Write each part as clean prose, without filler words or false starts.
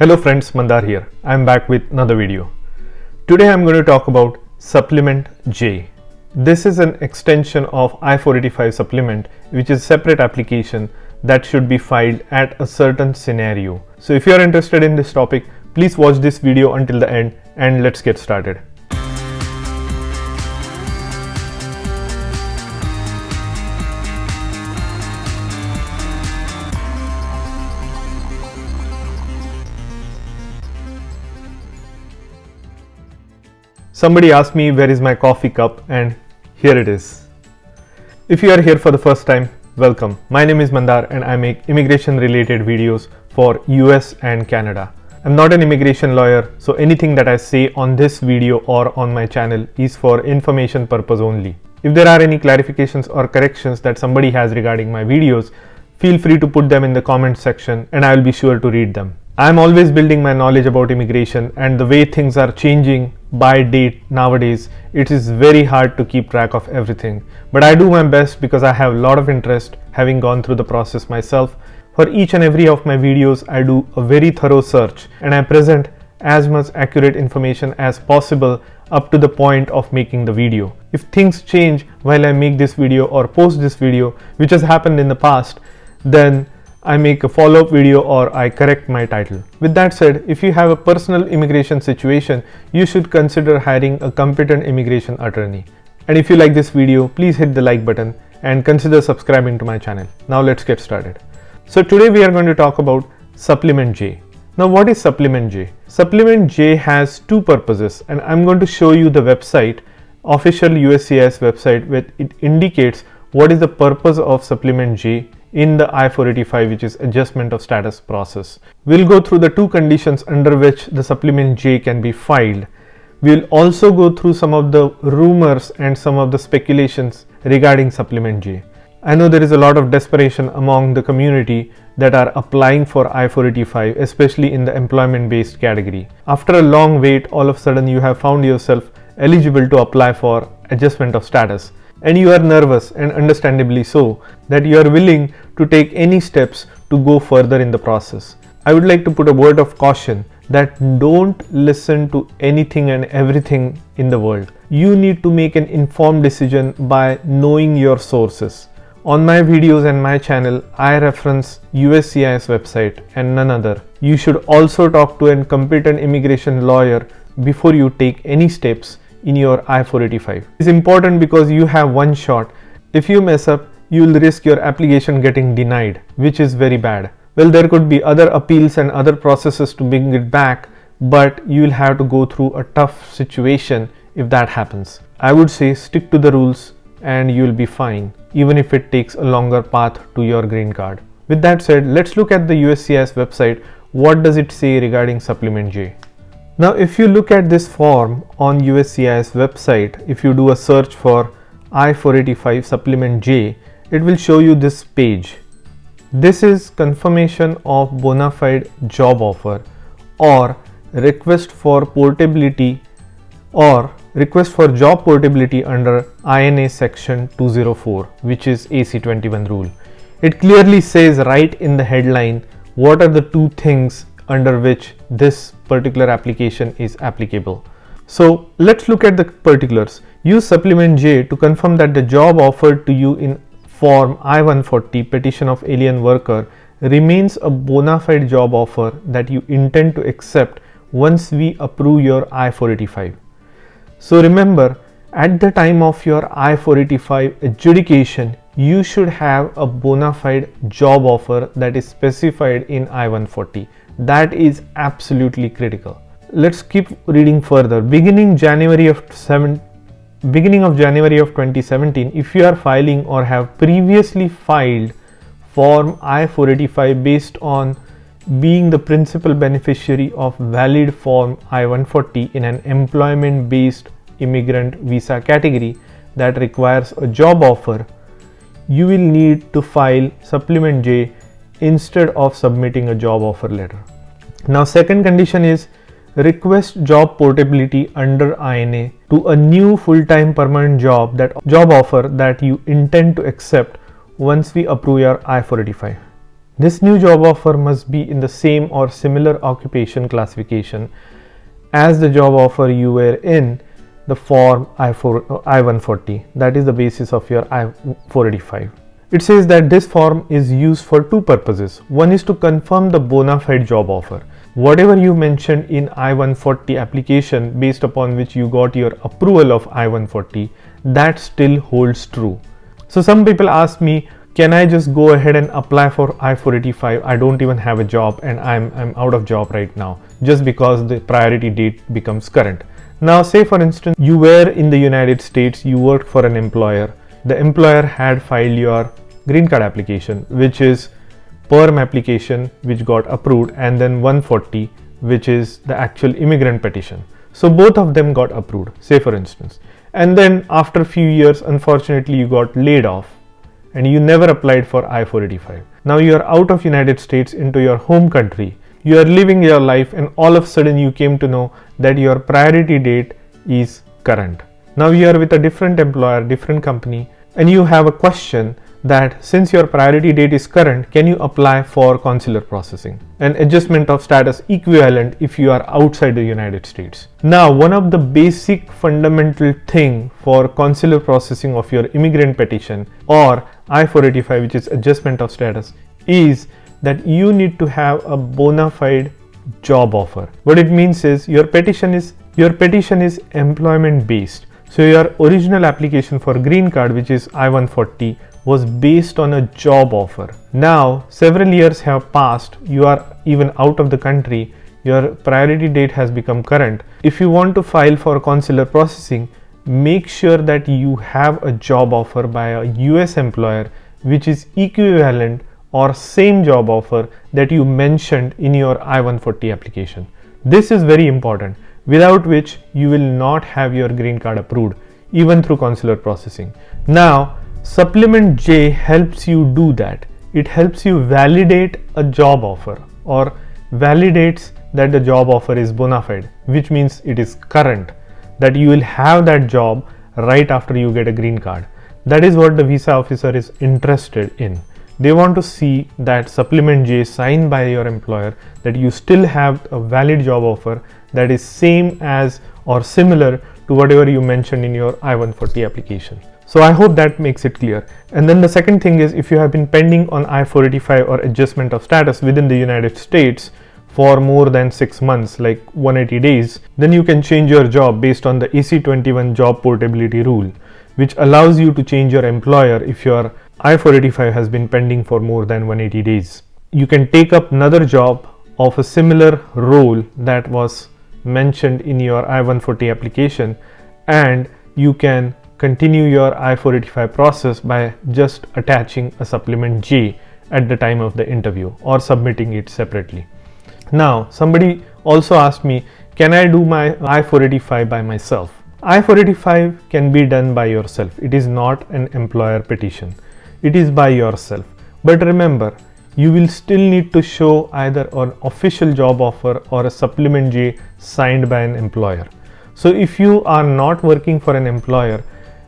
Hello friends, Mandar here. I am back with another video. Today I am going to talk about Supplement J. This is an extension of I-485 supplement, which is a separate application that should be filed at a certain scenario. So if you are interested in this topic, please watch this video until the end and let's get started. Somebody asked me where is my coffee cup, and here it is. If you are here for the first time, welcome. My name is Mandar and I make immigration related videos for US and Canada. I'm not an immigration lawyer, so anything that I say on this video or on my channel is for information purpose only. If there are any clarifications or corrections that somebody has regarding my videos, feel free to put them in the comment section and I will be sure to read them. I am always building my knowledge about immigration, and the way things are changing by date nowadays, it is very hard to keep track of everything. But I do my best because I have a lot of interest, having gone through the process myself. For each and every of my videos, I do a very thorough search and I present as much accurate information as possible up to the point of making the video. If things change while I make this video or post this video, which has happened in the past, then I make a follow-up video or I correct my title. With that said, if you have a personal immigration situation, you should consider hiring a competent immigration attorney. And if you like this video, please hit the like button and consider subscribing to my channel. Now let's get started. So today we are going to talk about Supplement J. Now what is Supplement J? Supplement J has two purposes, and I'm going to show you the website, official USCIS website, where it indicates what is the purpose of Supplement J in the I-485, which is adjustment of status process. We'll go through the two conditions under which the Supplement J can be filed. We'll also go through some of the rumors and some of the speculations regarding Supplement J. I know there is a lot of desperation among the community that are applying for I-485, especially in the employment based category. After a long wait, all of a sudden you have found yourself eligible to apply for adjustment of status. And you are nervous, and understandably so, that you are willing to take any steps to go further in the process. I would like to put a word of caution that don't listen to anything and everything in the world. You need to make an informed decision by knowing your sources. On my videos and my channel, I reference USCIS website and none other. You should also talk to a competent immigration lawyer before you take any steps in your I-485. It's important because you have one shot. If you mess up, you will risk your application getting denied, which is very bad. Well, there could be other appeals and other processes to bring it back, but you will have to go through a tough situation if that happens. I would say stick to the rules and you will be fine, even if it takes a longer path to your green card. With that said, let's look at the USCIS website. What does it say regarding Supplement J? Now, if you look at this form on USCIS website, if you do a search for I-485 Supplement J, it will show you this page. This is confirmation of Bonafide job offer or request for portability or request for job portability under INA section 204, which is AC21 rule. It clearly says right in the headline what are the two things under which this particular application is applicable. So let's look at the particulars. Use Supplement J to confirm that the job offered to you in form I-140 petition of alien worker remains a bona fide job offer that you intend to accept once we approve your I-485. So remember, at the time of your I-485 adjudication, you should have a bona fide job offer that is specified in I-140. That is absolutely critical. Let's keep reading further. Beginning of January of 2017, if you are filing or have previously filed form I-485 based on being the principal beneficiary of valid form I-140 in an employment based immigrant visa category that requires a job offer, you will need to file Supplement J instead of submitting a job offer letter. Now, second condition is request job portability under INA to a new full-time permanent job offer that you intend to accept once we approve your I-485. This new job offer must be in the same or similar occupation classification as the job offer you were in the form I-140. That is the basis of your I-485. It says that this form is used for two purposes. One is to confirm the bona fide job offer. Whatever you mentioned in I-140 application based upon which you got your approval of I-140, that still holds true. So some people ask me, can I just go ahead and apply for I-485? I don't even have a job and I'm out of job right now, just because the priority date becomes current. Now say for instance, you were in the United States, you worked for an employer. The employer had filed your green card application, which is perm application which got approved, and then 140, which is the actual immigrant petition. So both of them got approved, say for instance. And then after a few years, unfortunately, you got laid off and you never applied for I-485. Now you are out of United States into your home country. You are living your life and all of a sudden you came to know that your priority date is current. Now you are with a different employer, different company, and you have a question that since your priority date is current, can you apply for consular processing, an adjustment of status equivalent if you are outside the United States. Now, one of the basic fundamental thing for consular processing of your immigrant petition or I-485, which is adjustment of status, is that you need to have a bona fide job offer. What it means is your petition is employment based. So your original application for green card, which is I-140, was based on a job offer. Now several years have passed, you are even out of the country, your priority date has become current. If you want to file for consular processing, make sure that you have a job offer by a US employer which is equivalent or same job offer that you mentioned in your I-140 application. This is very important, without which you will not have your green card approved even through consular processing. Now Supplement J helps you do that. It helps you validate a job offer or validates that the job offer is bona fide, which means it is current, that you will have that job right after you get a green card. That is what the visa officer is interested in. They want to see that Supplement J signed by your employer, that you still have a valid job offer that is same as or similar to whatever you mentioned in your I-140 application. So I hope that makes it clear. And then the second thing is, if you have been pending on I-485 or adjustment of status within the United States for more than 6 months, like 180 days, then you can change your job based on the AC-21 job portability rule, which allows you to change your employer if your I-485 has been pending for more than 180 days. You can take up another job of a similar role that was mentioned in your I-140 application, and you can continue your I-485 process by just attaching a supplement J at the time of the interview or submitting it separately. Now, somebody also asked me, can I do my I-485 by myself? I-485 can be done by yourself. It is not an employer petition. It is by yourself. But remember, you will still need to show either an official job offer or a supplement J signed by an employer. So if you are not working for an employer,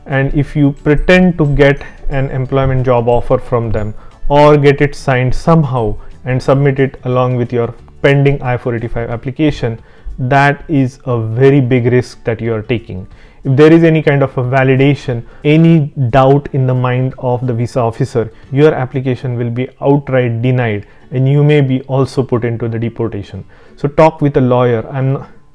and if you pretend to get an employment job offer from them or get it signed somehow and submit it along with your pending I-485 application, that is a very big risk that you are taking. If there is any kind of a validation, any doubt in the mind of the visa officer, your application will be outright denied and you may be also put into the deportation. So talk with a lawyer.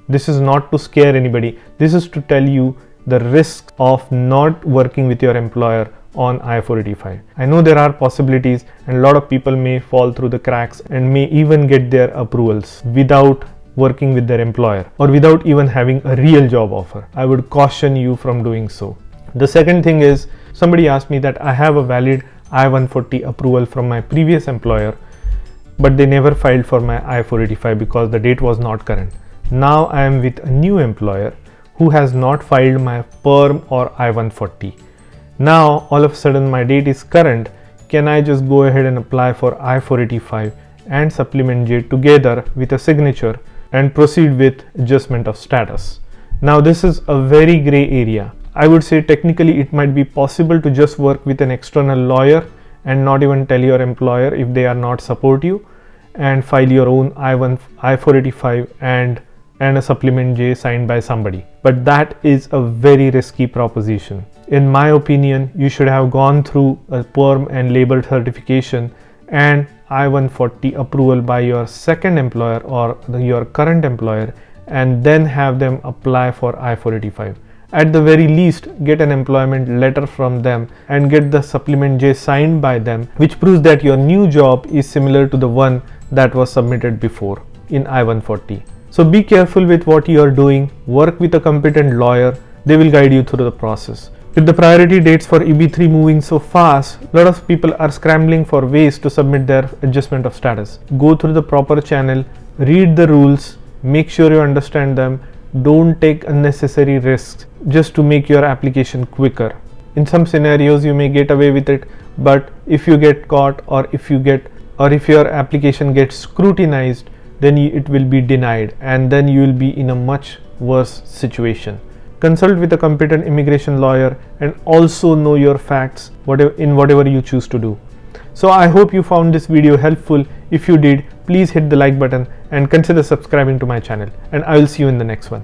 This is not to scare anybody. This is to tell you the risk of not working with your employer on I-485. I know there are possibilities and a lot of people may fall through the cracks and may even get their approvals without working with their employer or without even having a real job offer. I would caution you from doing so. The second thing is, somebody asked me that I have a valid I-140 approval from my previous employer, but they never filed for my I-485 because the date was not current. Now I am with a new employer who has not filed my perm or I-140. Now all of a sudden my date is current. Can I just go ahead and apply for I-485 and supplement J together with a signature and proceed with adjustment of status? Now this is a very gray area. I would say technically it might be possible to just work with an external lawyer and not even tell your employer if they are not support you, and file your own I-485 and a supplement J signed by somebody. But that is a very risky proposition. In my opinion, you should have gone through a perm and labor certification and I-140 approval by your second employer or your current employer, and then have them apply for I-485. At the very least, get an employment letter from them and get the supplement J signed by them, which proves that your new job is similar to the one that was submitted before in I-140. So be careful with what you are doing. Work with a competent lawyer. They will guide you through the process. With the priority dates for EB3 moving so fast, a lot of people are scrambling for ways to submit their adjustment of status. Go through the proper channel, read the rules, make sure you understand them. Don't take unnecessary risks just to make your application quicker. In some scenarios you may get away with it, but if you get caught or if your application gets scrutinized, then it will be denied, and then you will be in a much worse situation. Consult with a competent immigration lawyer and also know your facts in whatever you choose to do. So I hope you found this video helpful. If you did, please hit the like button and consider subscribing to my channel, and I will see you in the next one.